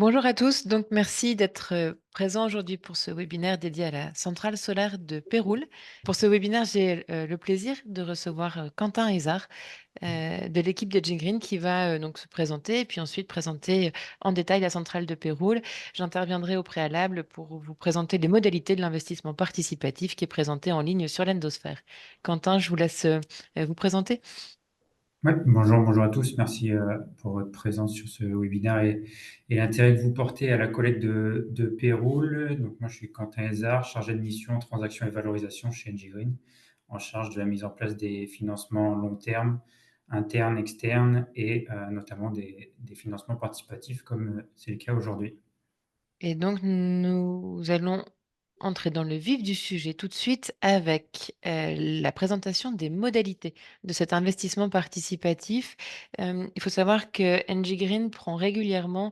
Bonjour à tous, donc merci d'être présents aujourd'hui pour ce webinaire dédié à la centrale solaire de Péroul. Pour ce webinaire, j'ai le plaisir de recevoir Quentin Hézard de l'équipe de Green qui va donc se présenter et puis ensuite présenter en détail la centrale de Péroul. J'interviendrai au préalable pour vous présenter les modalités de l'investissement participatif qui est présenté en ligne sur l'Endosphère. Quentin, je vous laisse vous présenter. Ouais, bonjour à tous. Merci pour votre présence sur ce webinaire et l'intérêt que vous portez à la collecte de Péroul. Donc, moi, je suis Quentin Hézard, chargé de mission transactions et valorisation chez NG Green, en charge de la mise en place des financements long terme, internes, externes et notamment des financements participatifs comme c'est le cas aujourd'hui. Et donc, nous allons entrer dans le vif du sujet tout de suite avec la présentation des modalités de cet investissement participatif. Il faut savoir que NG Green prend régulièrement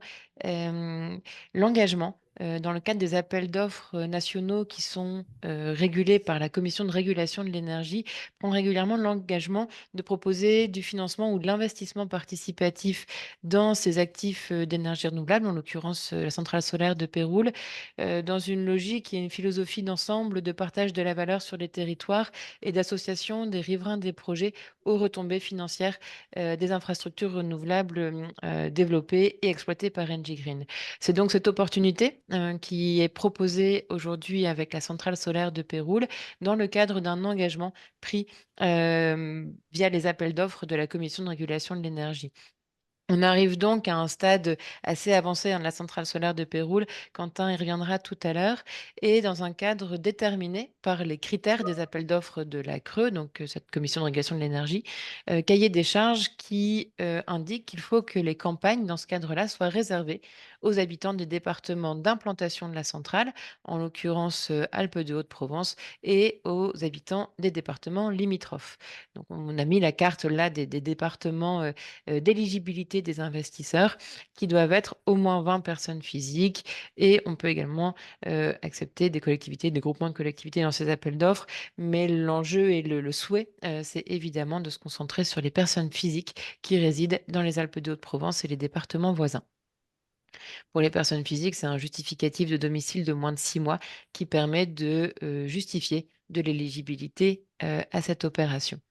l'engagement dans le cadre des appels d'offres nationaux qui sont régulés par la Commission de régulation de l'énergie, prend régulièrement l'engagement de proposer du financement ou de l'investissement participatif dans ces actifs d'énergie renouvelable, en l'occurrence la centrale solaire de Péroul, dans une logique et une philosophie d'ensemble de partage de la valeur sur les territoires et d'association des riverains des projets aux retombées financières des infrastructures renouvelables développées et exploitées par NG Green. C'est donc cette opportunité qui est proposée aujourd'hui avec la centrale solaire de Péroul dans le cadre d'un engagement pris via les appels d'offres de la Commission de régulation de l'énergie. On arrive donc à un stade assez avancé de la centrale solaire de Péroul. Quentin y reviendra tout à l'heure. Et dans un cadre déterminé par les critères des appels d'offres de la CRE, donc cette commission de régulation de l'énergie, cahier des charges qui indique qu'il faut que les campagnes, dans ce cadre-là, soient réservées aux habitants des départements d'implantation de la centrale, en l'occurrence Alpes de Haute-Provence, et aux habitants des départements limitrophes. Donc on a mis la carte là des départements d'éligibilité des investisseurs qui doivent être au moins 20 personnes physiques et on peut également accepter des collectivités, des groupements de collectivités dans ces appels d'offres. Mais l'enjeu et le souhait, c'est évidemment de se concentrer sur les personnes physiques qui résident dans les Alpes de Haute-Provence et les départements voisins. Pour les personnes physiques, c'est un justificatif de domicile de moins de 6 mois qui permet de justifier de l'éligibilité à cette opération.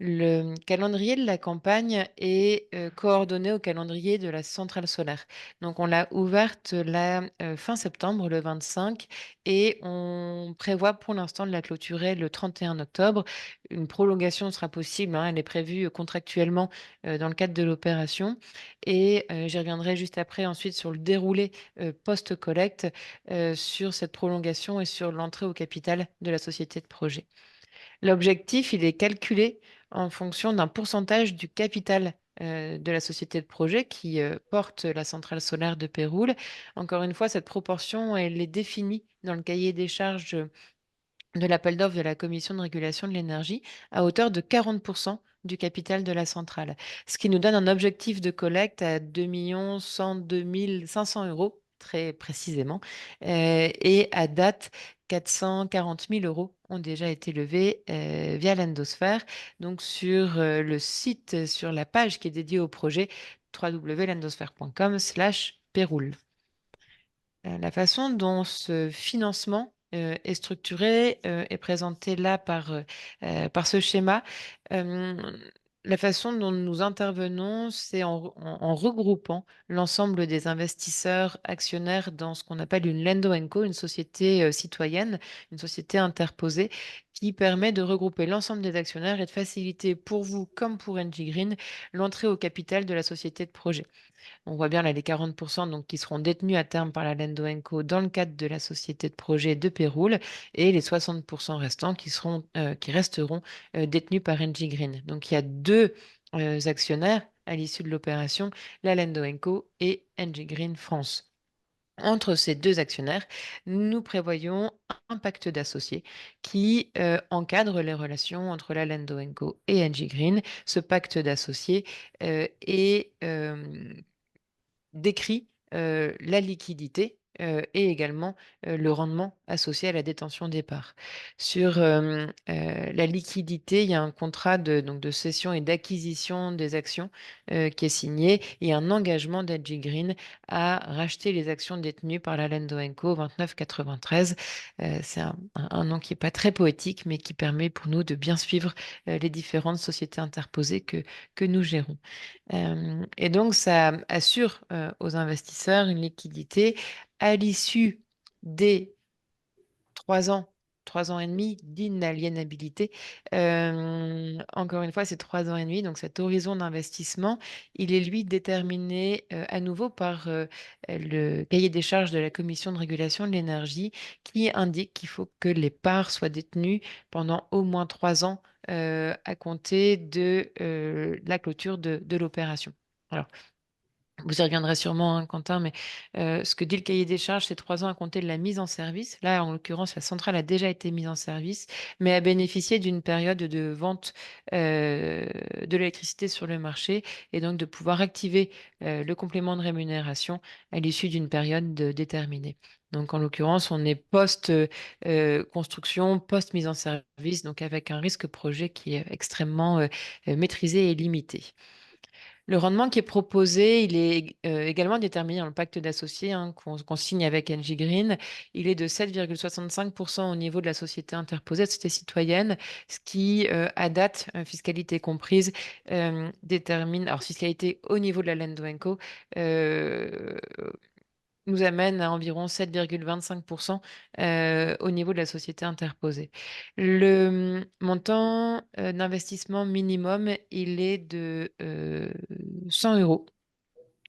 Le calendrier de la campagne est coordonné au calendrier de la centrale solaire. Donc, on l'a ouverte la fin septembre, le 25, et on prévoit pour l'instant de la clôturer le 31 octobre. Une prolongation sera possible, hein, elle est prévue contractuellement dans le cadre de l'opération. Et j'y reviendrai juste après, ensuite, sur le déroulé post-collecte, sur cette prolongation et sur l'entrée au capital de la société de projet. L'objectif, il est calculé en fonction d'un pourcentage du capital de la société de projet qui porte la centrale solaire de Péroul. Encore une fois, cette proportion, elle est définie dans le cahier des charges de l'appel d'offres de la Commission de régulation de l'énergie à hauteur de 40% du capital de la centrale, ce qui nous donne un objectif de collecte à 2 102 500 euros, très précisément, et à date, 440 000 euros ont déjà été levés via l'Endosphère. Donc sur le site, sur la page qui est dédiée au projet www.lendosphère.com/Péroul. La façon dont ce financement est structuré est présenté là par ce schéma. Euh, la façon dont nous intervenons, c'est en regroupant l'ensemble des investisseurs actionnaires dans ce qu'on appelle une Lendo Co, une société citoyenne, une société interposée, qui permet de regrouper l'ensemble des actionnaires et de faciliter pour vous comme pour NG Green l'entrée au capital de la société de projet. On voit bien là les 40% donc, qui seront détenus à terme par la Lendo Co dans le cadre de la société de projet de Péroul et les 60% restants qui resteront détenus par NG Green. Donc il y a deux actionnaires à l'issue de l'opération, la Lendo Co et NG Green France. Entre ces deux actionnaires, nous prévoyons un pacte d'associés qui encadre les relations entre la Lendo Co et NG Green. Ce pacte d'associés est décrit la liquidité et également le rendement associé à la détention des parts. Sur la liquidité, il y a un contrat de cession et d'acquisition des actions qui est signé et un engagement d'Edgy Green à racheter les actions détenues par la Lendo Co 2993. C'est un nom qui n'est pas très poétique, mais qui permet pour nous de bien suivre les différentes sociétés interposées que nous gérons. Et donc, ça assure aux investisseurs une liquidité à l'issue des 3 ans, 3 ans et demi d'inaliénabilité. Encore une fois, c'est 3 ans et demi. Donc, cet horizon d'investissement, il est lui déterminé à nouveau par le cahier des charges de la Commission de régulation de l'énergie qui indique qu'il faut que les parts soient détenues pendant au moins 3 ans à compter de la clôture de l'opération. Alors, vous y reviendrez sûrement, hein, Quentin, mais ce que dit le cahier des charges, c'est 3 ans à compter de la mise en service. Là, en l'occurrence, la centrale a déjà été mise en service, mais a bénéficié d'une période de vente de l'électricité sur le marché et donc de pouvoir activer le complément de rémunération à l'issue d'une période déterminée. Donc, en l'occurrence, on est post-construction, post-mise en service, donc avec un risque projet qui est extrêmement maîtrisé et limité. Le rendement qui est proposé, il est également déterminé dans le pacte d'associés hein, qu'on signe avec NJ Green. Il est de 7,65% au niveau de la société interposée, de société citoyenne, ce qui, à date, fiscalité comprise, détermine, alors fiscalité au niveau de la Lendo Co, nous amène à environ 7,25% au niveau de la société interposée. Le montant d'investissement minimum, il est de 100 euros.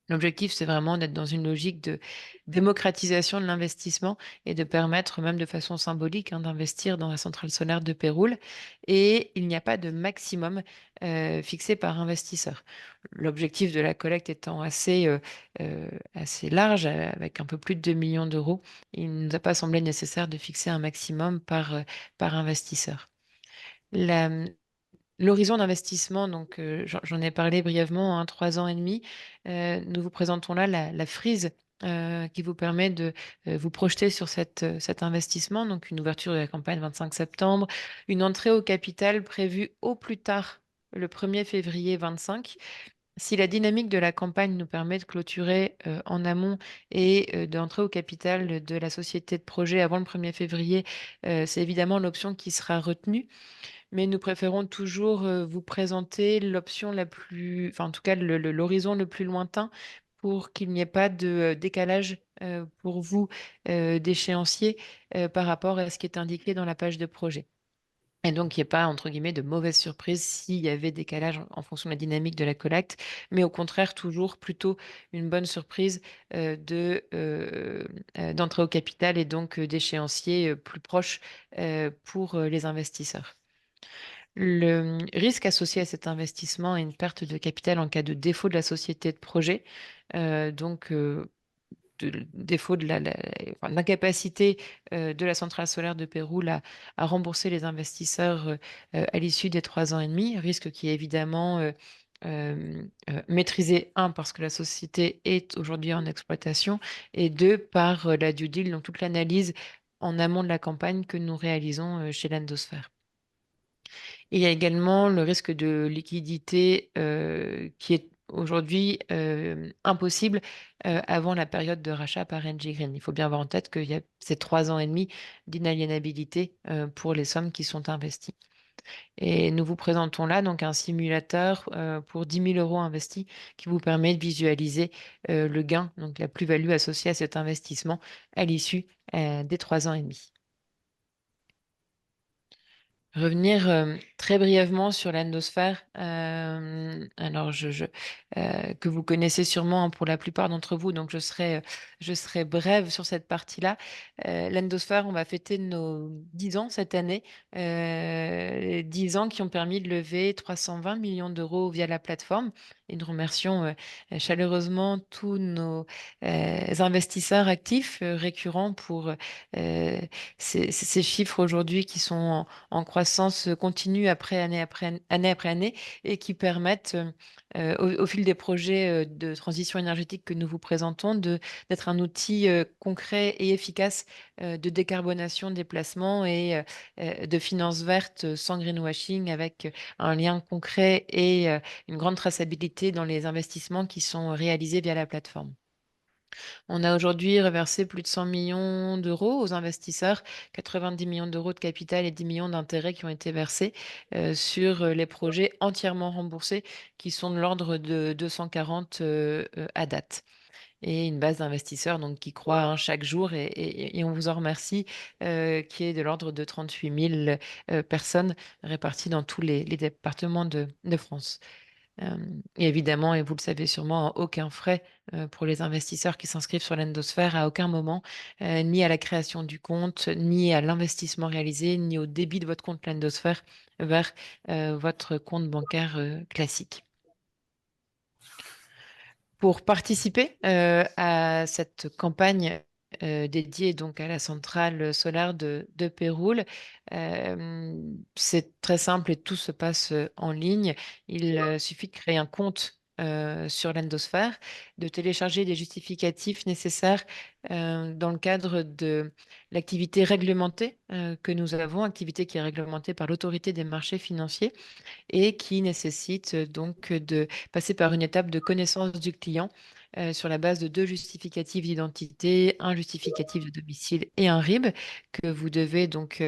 L'objectif, c'est vraiment d'être dans une logique de démocratisation de l'investissement et de permettre, même de façon symbolique, hein, d'investir dans la centrale solaire de Péroul. Et il n'y a pas de maximum fixé par investisseur. L'objectif de la collecte étant assez large, avec un peu plus de 2 millions d'euros, il ne nous a pas semblé nécessaire de fixer un maximum par investisseur. La, L'horizon d'investissement, donc j'en ai parlé brièvement, hein, 3 ans et demi. Nous vous présentons là la frise qui vous permet de vous projeter sur cet investissement. Donc une ouverture de la campagne 25 septembre, une entrée au capital prévue au plus tard le 1er février 25. Si la dynamique de la campagne nous permet de clôturer en amont et d'entrer au capital de la société de projet avant le 1er février, c'est évidemment l'option qui sera retenue. Mais nous préférons toujours vous présenter l'option la plus, enfin en tout cas l'horizon le plus lointain pour qu'il n'y ait pas de décalage pour vous d'échéancier par rapport à ce qui est indiqué dans la page de projet. Et donc, il n'y ait pas, entre guillemets, de mauvaises surprises s'il y avait décalage en fonction de la dynamique de la collecte, mais au contraire, toujours plutôt une bonne surprise d'entrée au capital et donc d'échéancier plus proche pour les investisseurs. Le risque associé à cet investissement est une perte de capital en cas de défaut de la société de projet, de défaut de enfin, l'incapacité de la centrale solaire de Péroul à rembourser les investisseurs à l'issue des 3 ans et demi, risque qui est évidemment maîtrisé, un, parce que la société est aujourd'hui en exploitation, et deux, par la due deal, donc toute l'analyse en amont de la campagne que nous réalisons chez l'Endosphère. Il y a également le risque de liquidité qui est aujourd'hui impossible avant la période de rachat par NG Green. Il faut bien avoir en tête qu'il y a ces 3 ans et demi d'inaliénabilité pour les sommes qui sont investies. Et nous vous présentons là donc un simulateur pour 10 000 euros investis qui vous permet de visualiser le gain, donc la plus-value associée à cet investissement à l'issue des 3 ans et demi. Revenir très brièvement sur l'endosphère, alors que vous connaissez sûrement hein, pour la plupart d'entre vous, donc je serai brève sur cette partie-là. L'endosphère, on va fêter nos 10 ans cette année, 10 ans qui ont permis de lever 320 millions d'euros via la plateforme. Et nous remercions chaleureusement tous nos investisseurs actifs récurrents pour ces chiffres aujourd'hui qui sont en croissance continue année après année et qui permettent au fil des projets de transition énergétique que nous vous présentons, d'être un outil concret et efficace de décarbonation des placements et de finances vertes sans greenwashing, avec un lien concret et une grande traçabilité dans les investissements qui sont réalisés via la plateforme. On a aujourd'hui reversé plus de 100 millions d'euros aux investisseurs, 90 millions d'euros de capital et 10 millions d'intérêts qui ont été versés sur les projets entièrement remboursés, qui sont de l'ordre de 240 à date. Et une base d'investisseurs donc, qui croît chaque jour, et on vous en remercie, qui est de l'ordre de 38 000 personnes réparties dans tous les départements de France. Et évidemment, et vous le savez sûrement, aucun frais pour les investisseurs qui s'inscrivent sur l'Endosphère à aucun moment, ni à la création du compte, ni à l'investissement réalisé, ni au débit de votre compte l'Endosphère vers votre compte bancaire classique. Pour participer à cette campagne dédiée donc à la centrale solaire de Péroul, c'est très simple et tout se passe en ligne. Il suffit de créer un compte sur l'Endosphère, de télécharger les justificatifs nécessaires dans le cadre de l'activité réglementée que nous avons, activité qui est réglementée par l'autorité des marchés financiers et qui nécessite donc de passer par une étape de connaissance du client sur la base de 2 justificatifs d'identité, un justificatif de domicile et un RIB que vous devez donc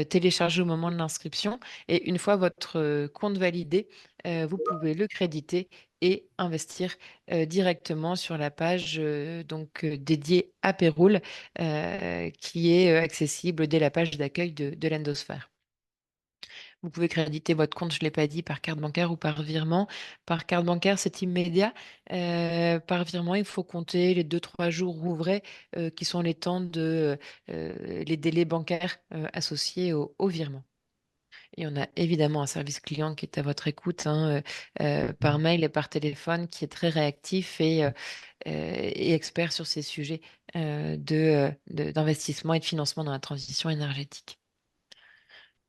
télécharger au moment de l'inscription. Et une fois votre compte validé, vous pouvez le créditer et investir directement sur la page donc dédiée à Péroul, qui est accessible dès la page d'accueil de l'Endosphère. Vous pouvez créditer votre compte, je ne l'ai pas dit, par carte bancaire ou par virement. Par carte bancaire, c'est immédiat. Par virement, il faut compter les 2-3 jours ouvrés qui sont les temps les délais bancaires associés au virement. Et on a évidemment un service client qui est à votre écoute, par mail et par téléphone, qui est très réactif et expert sur ces sujets d'investissement et de financement dans la transition énergétique.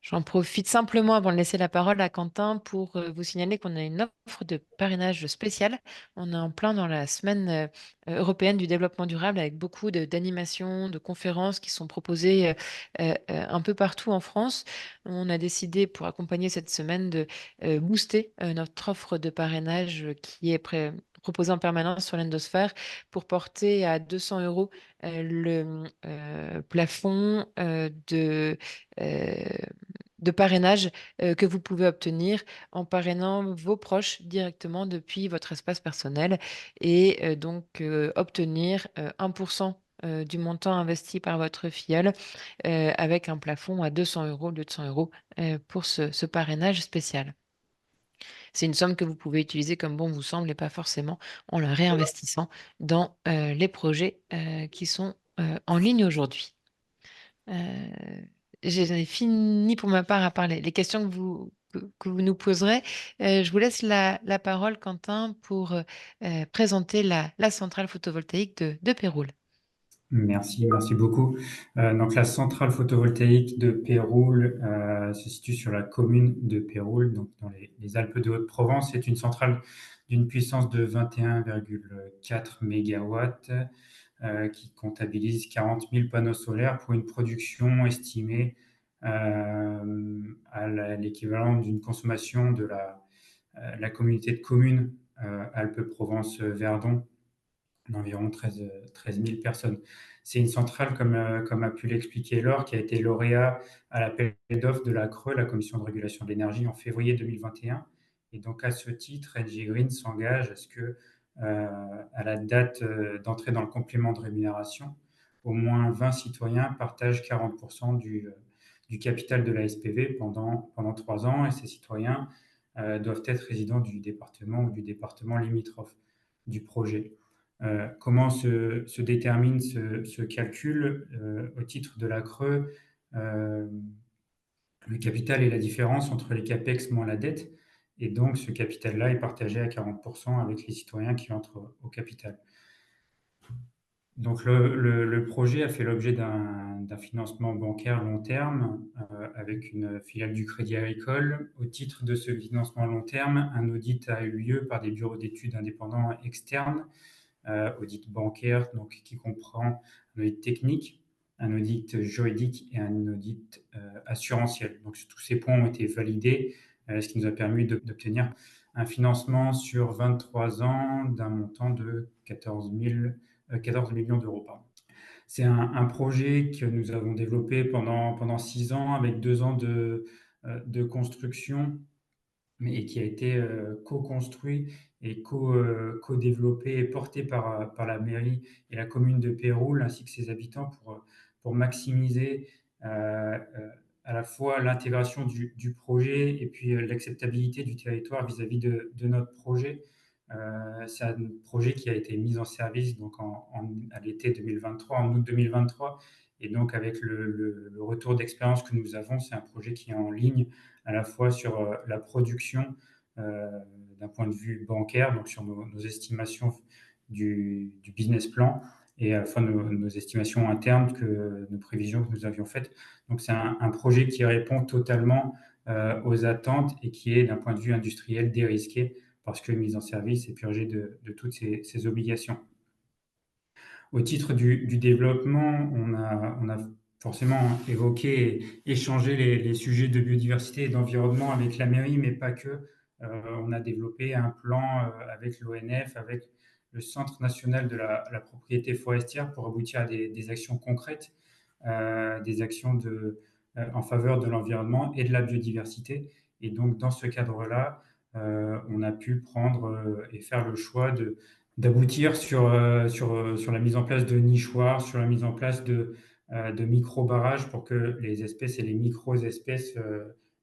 J'en profite simplement avant de laisser la parole à Quentin pour vous signaler qu'on a une offre de parrainage spéciale. On est en plein dans la semaine européenne du développement durable, avec beaucoup d'animations, de conférences qui sont proposées un peu partout en France. On a décidé, pour accompagner cette semaine, de booster notre offre de parrainage qui est proposée en permanence sur l'Endosphère, pour porter à 200 euros le plafond de parrainage que vous pouvez obtenir en parrainant vos proches directement depuis votre espace personnel, et donc obtenir 1% du montant investi par votre filleule avec un plafond à 200 euros au lieu de 100 euros pour ce parrainage spécial. C'est une somme que vous pouvez utiliser comme bon vous semble, et pas forcément en la réinvestissant dans les projets qui sont en ligne aujourd'hui. Euh, j'ai fini pour ma part, à part les questions que vous nous poserez. Je vous laisse la parole, Quentin, pour présenter la centrale photovoltaïque de Péroul. Merci beaucoup. Donc la centrale photovoltaïque de Péroul se situe sur la commune de Péroul, donc dans les Alpes de Haute-Provence. C'est une centrale d'une puissance de 21,4 mégawatts qui comptabilise 40 000 panneaux solaires pour une production estimée à l'équivalent d'une consommation de la communauté de communes Alpes-Provence-Verdon d'environ 13 000 personnes. C'est une centrale, comme a pu l'expliquer Laure, qui a été lauréat à l'appel d'offres de la CRE, la Commission de régulation de l'énergie, en février 2021. Et donc, à ce titre, NG Green s'engage à ce que, à la date d'entrée dans le complément de rémunération, au moins 20 citoyens partagent 40% du capital de la SPV pendant 3 ans. Et ces citoyens doivent être résidents du département ou du département limitrophe du projet. Comment se détermine ce calcul au titre de la CRE? Le capital est la différence entre les CAPEX moins la dette, et donc ce capital-là est partagé à 40% avec les citoyens qui entrent au capital. Donc le projet a fait l'objet d'un financement bancaire long terme, avec une filiale du Crédit Agricole. Au titre de ce financement long terme, un audit a eu lieu par des bureaux d'études indépendants externes, audit bancaire, donc qui comprend un audit technique, un audit juridique et un audit assurantiel. Donc tous ces points ont été validés, ce qui nous a permis d'obtenir un financement sur 23 ans d'un montant de 14 millions d'euros. Pardon. C'est un projet que nous avons développé pendant 6 ans avec 2 ans de construction, mais qui a été co-construit et co-développé et porté par la mairie et la commune de Péroul ainsi que ses habitants pour maximiser à la fois l'intégration du projet et puis l'acceptabilité du territoire vis-à-vis de notre projet. C'est un projet qui a été mis en service donc à l'été 2023, en août 2023. Et donc, avec le retour d'expérience que nous avons, c'est un projet qui est en ligne à la fois sur la production euh, d'un point de vue bancaire, donc sur nos estimations du business plan, et à la fois nos estimations internes, nos prévisions que nous avions faites. Donc, c'est un projet qui répond totalement aux attentes et qui est, d'un point de vue industriel, dérisqué parce que mise en service et purgé de toutes ces obligations. Au titre du développement, on a forcément évoqué et échangé les sujets de biodiversité et d'environnement avec la mairie, mais pas que. On a développé un plan avec l'ONF, avec le Centre national de la propriété forestière pour aboutir à des actions concrètes, des actions en faveur de l'environnement et de la biodiversité. Et donc, dans ce cadre-là, on a pu prendre et faire le choix d'aboutir sur la mise en place de nichoirs, sur la mise en place de micro-barrages pour que les espèces et les micro-espèces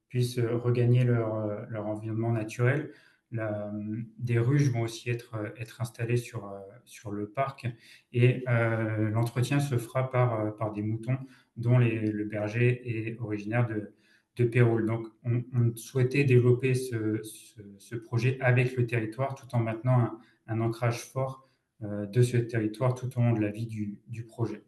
puissent regagner leur environnement naturel. Des ruches vont aussi être installées sur le parc et l'entretien se fera par des moutons dont le berger est originaire de Péroul. Donc, on souhaitait développer ce projet avec le territoire tout en maintenant un ancrage fort de ce territoire tout au long de la vie du projet.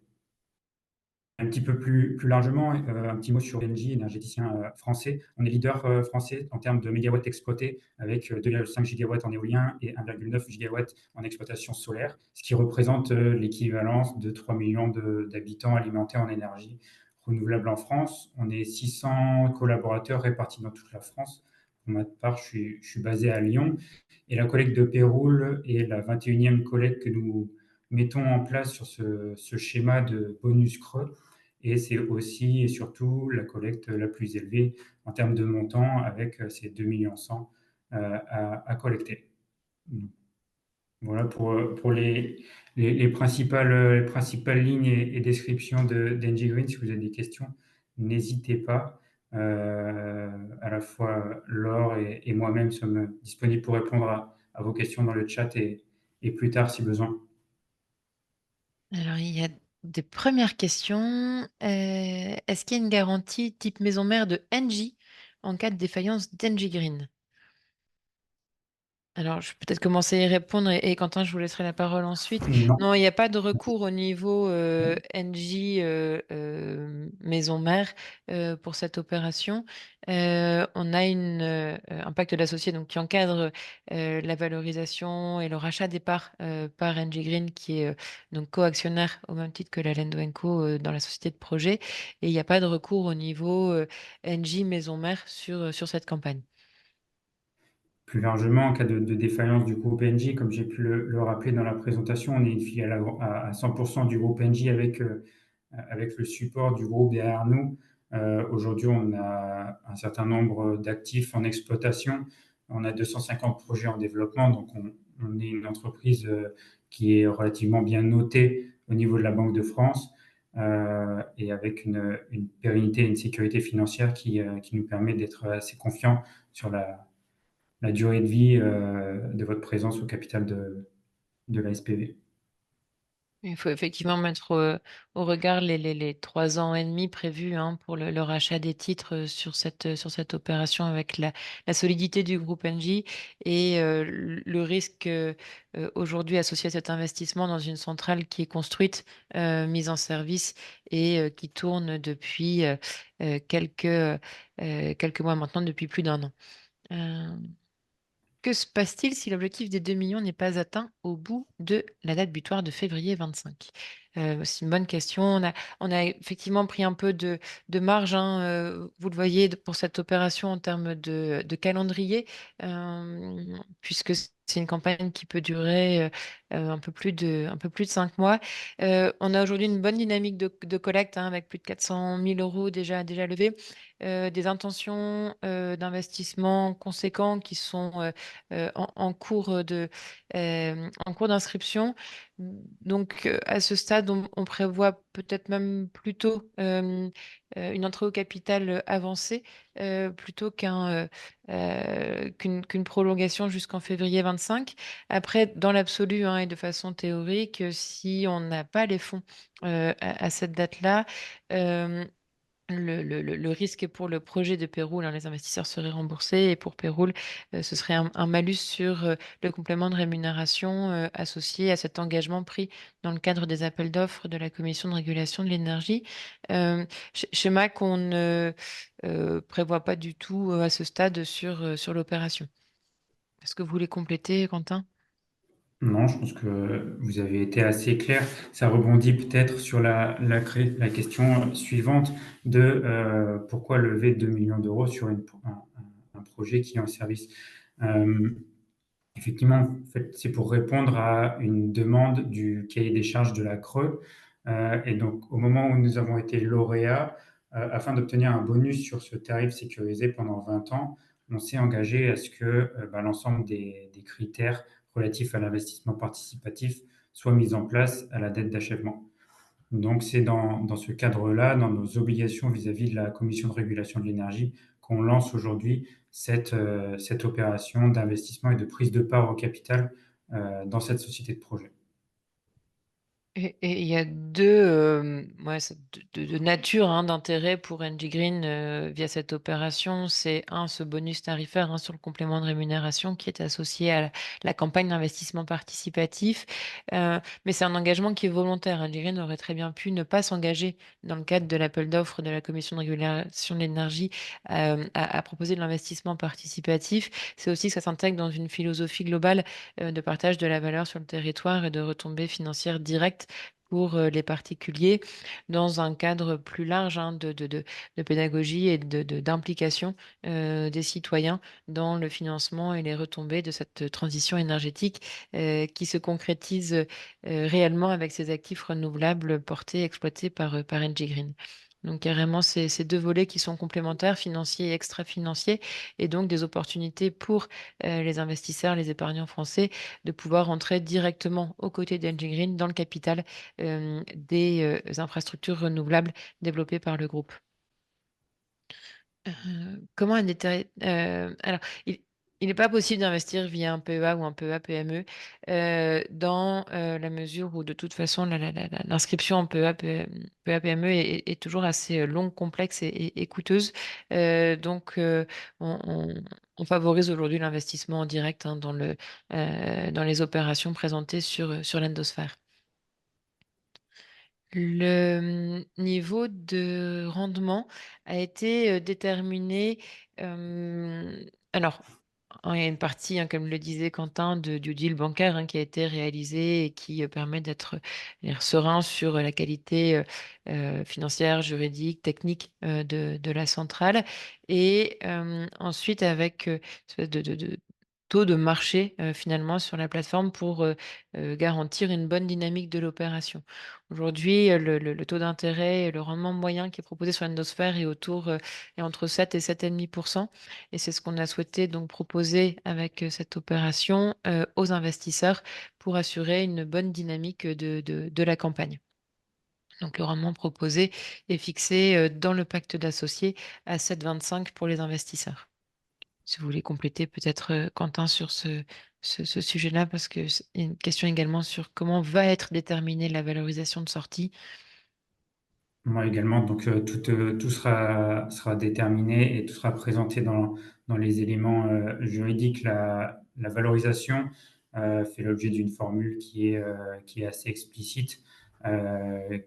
Un petit peu plus largement, un petit mot sur Engie, énergéticien français. On est leader français en termes de mégawatts exploités avec 2,5 gigawatts en éolien et 1,9 gigawatts en exploitation solaire, ce qui représente l'équivalence de 3 millions d'habitants alimentés en énergie renouvelable en France. On est 600 collaborateurs répartis dans toute la France. Pour ma part, je suis basé à Lyon et la collecte de Péroul est la 21e collecte que nous mettons en place sur ce schéma de bonus creux. Et c'est aussi et surtout la collecte la plus élevée en termes de montant avec ces 2,1 millions à collecter. Voilà pour les principales lignes et descriptions d'Engie Green. Si vous avez des questions, n'hésitez pas. À la fois Laure et moi-même sommes disponibles pour répondre à vos questions dans le chat et plus tard si besoin. Alors, il y a des premières questions. Est-ce qu'il y a une garantie type maison mère de Engie en cas de défaillance d'Engie Green? Alors, je vais peut-être commencer à y répondre et Quentin, je vous laisserai la parole ensuite. Non. Non, il n'y a pas de recours au niveau NJ maison mère pour cette opération. On a un pacte d'associés donc qui encadre la valorisation et le rachat des parts par NJ Green qui est donc co-actionnaire au même titre que la Lendo Co dans la société de projet. Et il n'y a pas de recours au niveau NJ maison mère sur cette campagne. Plus largement, en cas de défaillance du groupe Engie, comme j'ai pu le rappeler dans la présentation, on est une filiale à 100% du groupe Engie avec le support du groupe derrière nous. Aujourd'hui, on a un certain nombre d'actifs en exploitation. On a 250 projets en développement, donc on est une entreprise qui est relativement bien notée au niveau de la Banque de France et avec une pérennité et une sécurité financière qui nous permet d'être assez confiants sur la durée de vie de votre présence au capital de la SPV. Il faut effectivement mettre au regard les 3 ans et demi prévus, hein, pour le rachat des titres, sur cette opération avec la solidité du groupe Engie et le risque aujourd'hui associé à cet investissement dans une centrale qui est construite, mise en service et qui tourne depuis quelques mois maintenant, depuis plus d'1 an. Euh, que se passe-t-il si l'objectif des 2 millions n'est pas atteint au bout de la date butoir de février 25? C'est une bonne question. On a effectivement pris un peu de marge, hein, vous le voyez, pour cette opération en termes de calendrier, puisque c'est une campagne qui peut durer un peu plus de 5 mois. On a aujourd'hui une bonne dynamique de collecte, hein, avec plus de 400 000 euros déjà levés, des intentions d'investissement conséquents qui sont en cours d'inscription. Donc, à ce stade, on prévoit peut-être même plutôt une entrée au capital avancée, plutôt qu'une prolongation jusqu'en février 25. Après, dans l'absolu, hein, et de façon théorique, si on n'a pas les fonds à cette date-là, euh, le risque pour le projet de Péroul, hein, les investisseurs seraient remboursés et pour Péroul, ce serait un malus sur le complément de rémunération associé à cet engagement pris dans le cadre des appels d'offres de la Commission de régulation de l'énergie. Euh, Schéma qu'on ne prévoit pas du tout à ce stade sur l'opération. Est-ce que vous voulez compléter, Quentin? Non, je pense que vous avez été assez clair. Ça rebondit peut-être sur la question suivante de pourquoi lever 2 millions d'euros sur un projet qui est en service. Euh, Effectivement, en fait, c'est pour répondre à une demande du cahier des charges de la Creux. Et donc, au moment où nous avons été lauréats, afin d'obtenir un bonus sur ce tarif sécurisé pendant 20 ans, on s'est engagé à ce que l'ensemble des critères relatifs à l'investissement participatif soient mis en place à la date d'achèvement. Donc, c'est dans ce cadre-là, dans nos obligations vis-à-vis de la Commission de régulation de l'énergie, qu'on lance aujourd'hui cette opération d'investissement et de prise de part au capital dans cette société de projet. Et il y a deux natures, hein, d'intérêt pour NG Green via cette opération. C'est un, ce bonus tarifaire, hein, sur le complément de rémunération qui est associé à la campagne d'investissement participatif. Mais c'est un engagement qui est volontaire. NG Green aurait très bien pu ne pas s'engager dans le cadre de l'appel d'offres de la Commission de régulation de l'énergie à proposer de l'investissement participatif. C'est aussi que ça s'intègre dans une philosophie globale de partage de la valeur sur le territoire et de retombées financières directes pour les particuliers dans un cadre plus large, hein, de pédagogie et d'implication des citoyens dans le financement et les retombées de cette transition énergétique qui se concrétise réellement avec ces actifs renouvelables portés et exploités par NG Green. Donc, carrément, ces deux volets qui sont complémentaires, financiers et extra-financiers, et donc des opportunités pour les investisseurs, les épargnants français, de pouvoir entrer directement aux côtés d'Engie Green dans le capital des infrastructures renouvelables développées par le groupe. Comment alors, il n'est pas possible d'investir via un PEA ou un PEA PME dans la mesure où de toute façon l'inscription en PEA PME est toujours assez longue, complexe et coûteuse. Donc on favorise aujourd'hui l'investissement en direct, hein, dans les opérations présentées sur l'endosphère. Le niveau de rendement a été déterminé. Alors, il y a une partie, hein, comme le disait Quentin, du deal bancaire, hein, qui a été réalisé et qui permet d'être serein sur la qualité financière, juridique, technique de la centrale. Et ensuite, avec espèce de taux de marché finalement sur la plateforme pour garantir une bonne dynamique de l'opération. Aujourd'hui, le taux d'intérêt et le rendement moyen qui est proposé sur l'endosphère est entre 7 et 7,5%. Et c'est ce qu'on a souhaité donc proposer avec cette opération aux investisseurs pour assurer une bonne dynamique de la campagne. Donc le rendement proposé est fixé dans le pacte d'associés à 7,25 pour les investisseurs. Si vous voulez compléter peut-être Quentin sur ce sujet-là, parce que c'est une question également sur comment va être déterminée la valorisation de sortie. Moi également, donc tout sera déterminé et tout sera présenté dans les éléments juridiques. La valorisation fait l'objet d'une formule qui est assez explicite,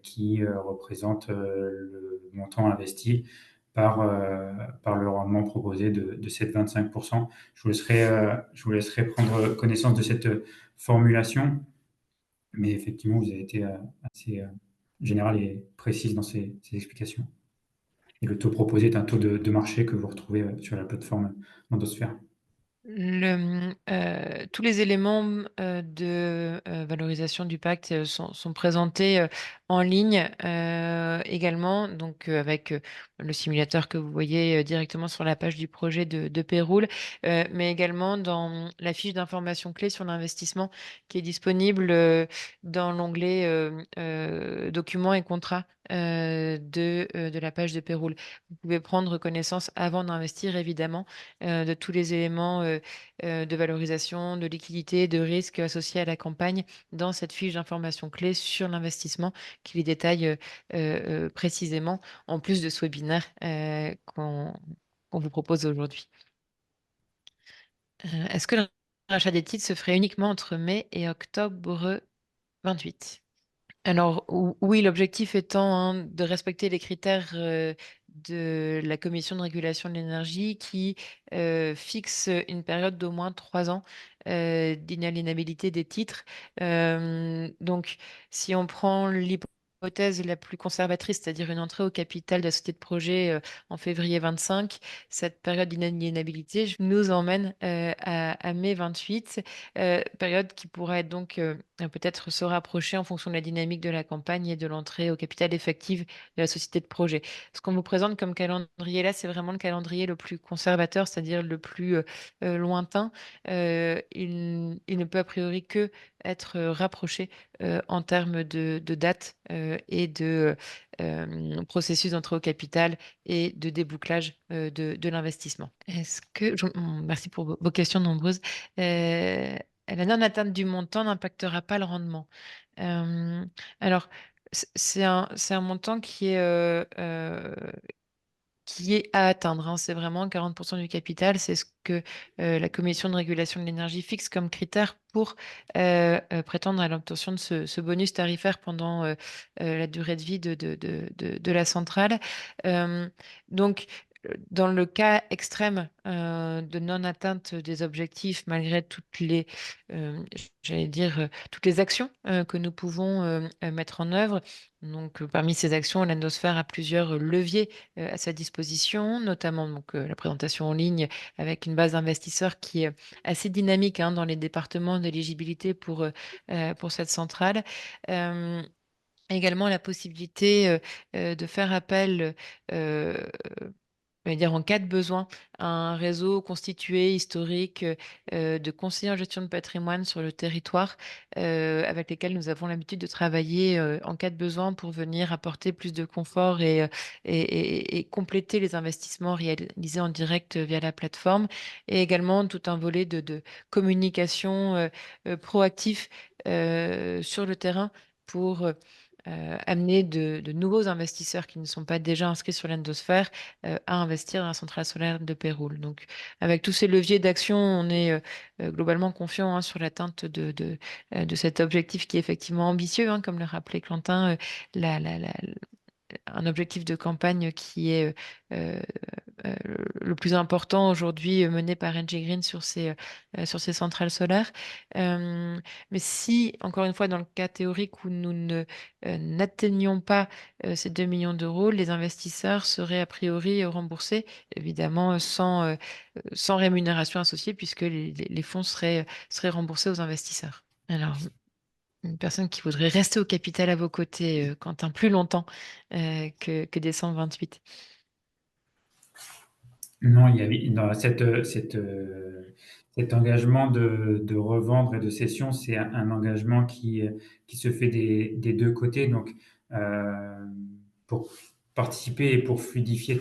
qui représente le montant investi par le rendement proposé de 7,25%. Je vous laisserai prendre connaissance de cette formulation, mais effectivement, vous avez été assez générale et précise dans ces explications. Et le taux proposé est un taux de marché que vous retrouvez sur la plateforme Mendosphère. Tous les éléments de valorisation du pacte sont présentés en ligne également, donc avec le simulateur que vous voyez directement sur la page du projet de Payroll, mais également dans la fiche d'information clé sur l'investissement qui est disponible dans l'onglet documents et contrats de la page de Payroll. Vous pouvez prendre connaissance avant d'investir, évidemment, de tous les éléments de valorisation, de liquidité, de risque associés à la campagne dans cette fiche d'information clé sur l'investissement qui les détaille précisément, en plus de ce webinaire qu'on vous propose aujourd'hui. Est-ce que le rachat des titres se ferait uniquement entre mai et octobre 28? Alors oui, l'objectif étant de respecter les critères de la Commission de régulation de l'énergie qui fixe une période d'au moins 3 ans d'inaliénabilité des titres. Donc, si on prend l'hypothèse la plus conservatrice, c'est-à-dire une entrée au capital de la société de projet en février 25, cette période d'inaliénabilité nous emmène à mai 28, période qui pourrait donc peut-être se rapprocher en fonction de la dynamique de la campagne et de l'entrée au capital effective de la société de projet. Ce qu'on vous présente comme calendrier là, c'est vraiment le calendrier le plus conservateur, c'est-à-dire le plus lointain. Il ne peut a priori que être rapproché en termes de date et de processus d'entrée au capital et de débouclage de l'investissement. Merci pour vos questions nombreuses. La non-atteinte du montant n'impactera pas le rendement. Euh, alors, c'est un montant qui est à atteindre, hein. C'est vraiment 40% du capital. C'est ce que la Commission de régulation de l'énergie fixe comme critère pour prétendre à l'obtention de ce bonus tarifaire pendant la durée de vie de la centrale. Euh, donc, dans le cas extrême de non-atteinte des objectifs, malgré j'allais dire, toutes les actions que nous pouvons mettre en œuvre, donc parmi ces actions, l'Endosphère a plusieurs leviers à sa disposition, notamment donc, la présentation en ligne avec une base d'investisseurs qui est assez dynamique dans les départements d'éligibilité pour cette centrale. Euh, Également la possibilité de faire appel dire en cas de besoin, un réseau constitué, historique, de conseillers en gestion de patrimoine sur le territoire, avec lesquels nous avons l'habitude de travailler en cas de besoin pour venir apporter plus de confort et compléter les investissements réalisés en direct via la plateforme. Et également tout un volet de communication proactif sur le terrain pour amener de nouveaux investisseurs qui ne sont pas déjà inscrits sur l'endosphère à investir dans la centrale solaire de Péroul. Donc, avec tous ces leviers d'action, on est globalement confiant sur l'atteinte de cet objectif qui est effectivement ambitieux, comme le rappelait Quentin, la, la, la, un objectif de campagne qui est euh, le plus important aujourd'hui mené par Engie Green sur ces centrales solaires. Mais si, encore une fois, dans le cas théorique où nous n'atteignions pas ces 2 millions d'euros, les investisseurs seraient a priori remboursés, évidemment sans rémunération associée, puisque les fonds seraient remboursés aux investisseurs. Alors, une personne qui voudrait rester au capital à vos côtés, Quentin, plus longtemps que décembre 28. Non, il y avait dans cet engagement de revendre et de cession, c'est un engagement qui se fait des deux côtés. Donc, pour participer et pour fluidifier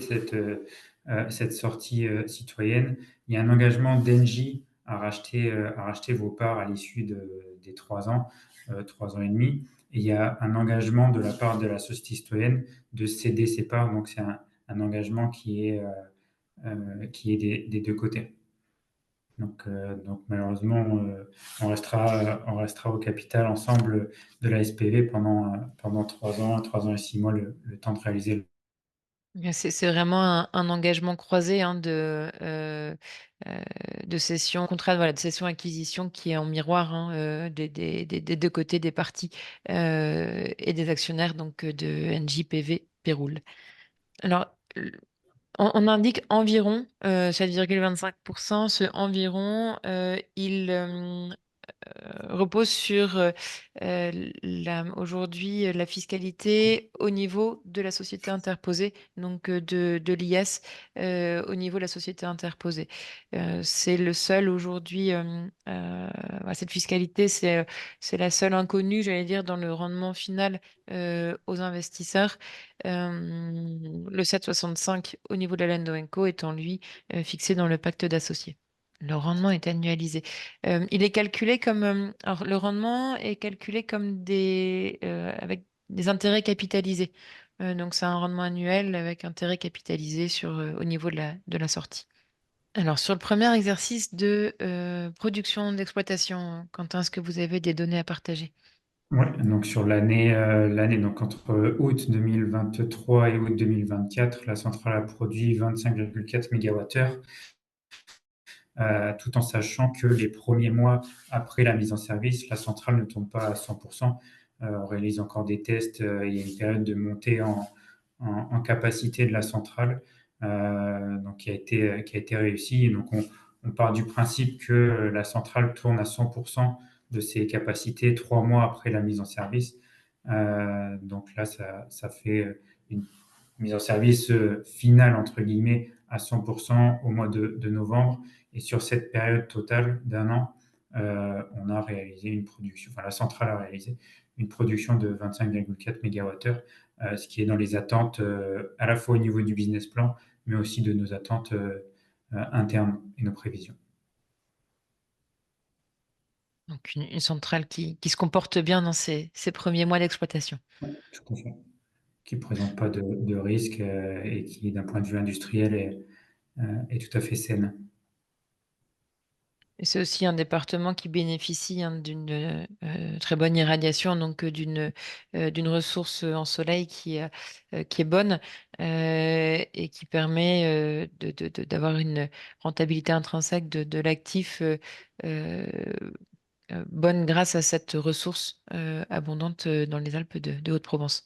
cette sortie citoyenne. Il y a un engagement d'Engie à racheter vos parts à l'issue des 3 ans, 3 ans et demi. Et il y a un engagement de la part de la société citoyenne de céder ses parts. Donc c'est un engagement qui est des deux côtés. Donc malheureusement, on restera au capital ensemble de la SPV pendant 3 ans, 3 ans et 6 mois, le temps de réaliser C'est vraiment un engagement croisé hein, de cession, contrat voilà, de cession-acquisition qui est en miroir hein, des deux côtés des parties et des actionnaires donc de NJPV Péroul. Alors, on indique environ 7,25%. Ce environ, il repose sur aujourd'hui la fiscalité au niveau de la société interposée, donc de l'IS au niveau de la société interposée. C'est le seul aujourd'hui, cette fiscalité, c'est la seule inconnue, j'allais dire, dans le rendement final aux investisseurs. Le 7,65 au niveau de la Lendo Co étant lui fixé dans le pacte d'associés. Le rendement est annualisé. Il est calculé comme, alors le rendement est calculé comme avec des intérêts capitalisés. Donc c'est un rendement annuel avec intérêt capitalisé au niveau de la sortie. Alors sur le premier exercice de production d'exploitation, Quentin, est-ce que vous avez des données à partager? Ouais, donc sur l'année donc entre août 2023 et août 2024, la centrale a produit 25,4 MWh, tout en sachant que les premiers mois après la mise en service, la centrale ne tombe pas à 100%. On réalise encore des tests, il y a une période de montée en capacité de la centrale, donc qui a été réussie. Et donc on part du principe que la centrale tourne à 100% de ses capacités 3 mois après la mise en service. Donc là, ça fait une mise en service finale, entre guillemets, à 100% au mois de novembre. Et sur cette période totale d'1 an, on a réalisé une production, enfin la centrale a réalisé une production de 25,4 MWh, ce qui est dans les attentes à la fois au niveau du business plan, mais aussi de nos attentes internes et nos prévisions. Donc une centrale qui se comporte bien dans ses premiers mois d'exploitation. Tout à fait. Qui ne présente pas de risque et qui, d'un point de vue industriel, est tout à fait saine. Et c'est aussi un département qui bénéficie hein, d'une très bonne irradiation, donc d'une ressource en soleil qui est bonne et qui permet d'avoir une rentabilité intrinsèque de l'actif euh, bonne grâce à cette ressource abondante dans les Alpes de Haute-Provence.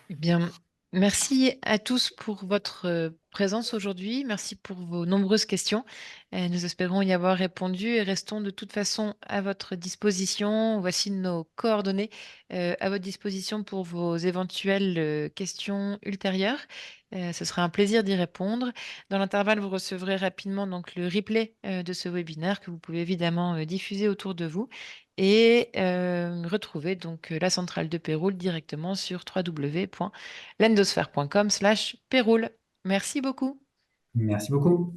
Eh bien, merci à tous pour votre présence aujourd'hui. Merci pour vos nombreuses questions. Nous espérons y avoir répondu et restons de toute façon à votre disposition. Voici nos coordonnées à votre disposition pour vos éventuelles questions ultérieures. Ce sera un plaisir d'y répondre. Dans l'intervalle, vous recevrez rapidement donc le replay de ce webinaire que vous pouvez évidemment diffuser autour de vous et retrouver donc la centrale de Péroul directement sur www.lendosphère.com/Péroul. Merci beaucoup. Merci beaucoup.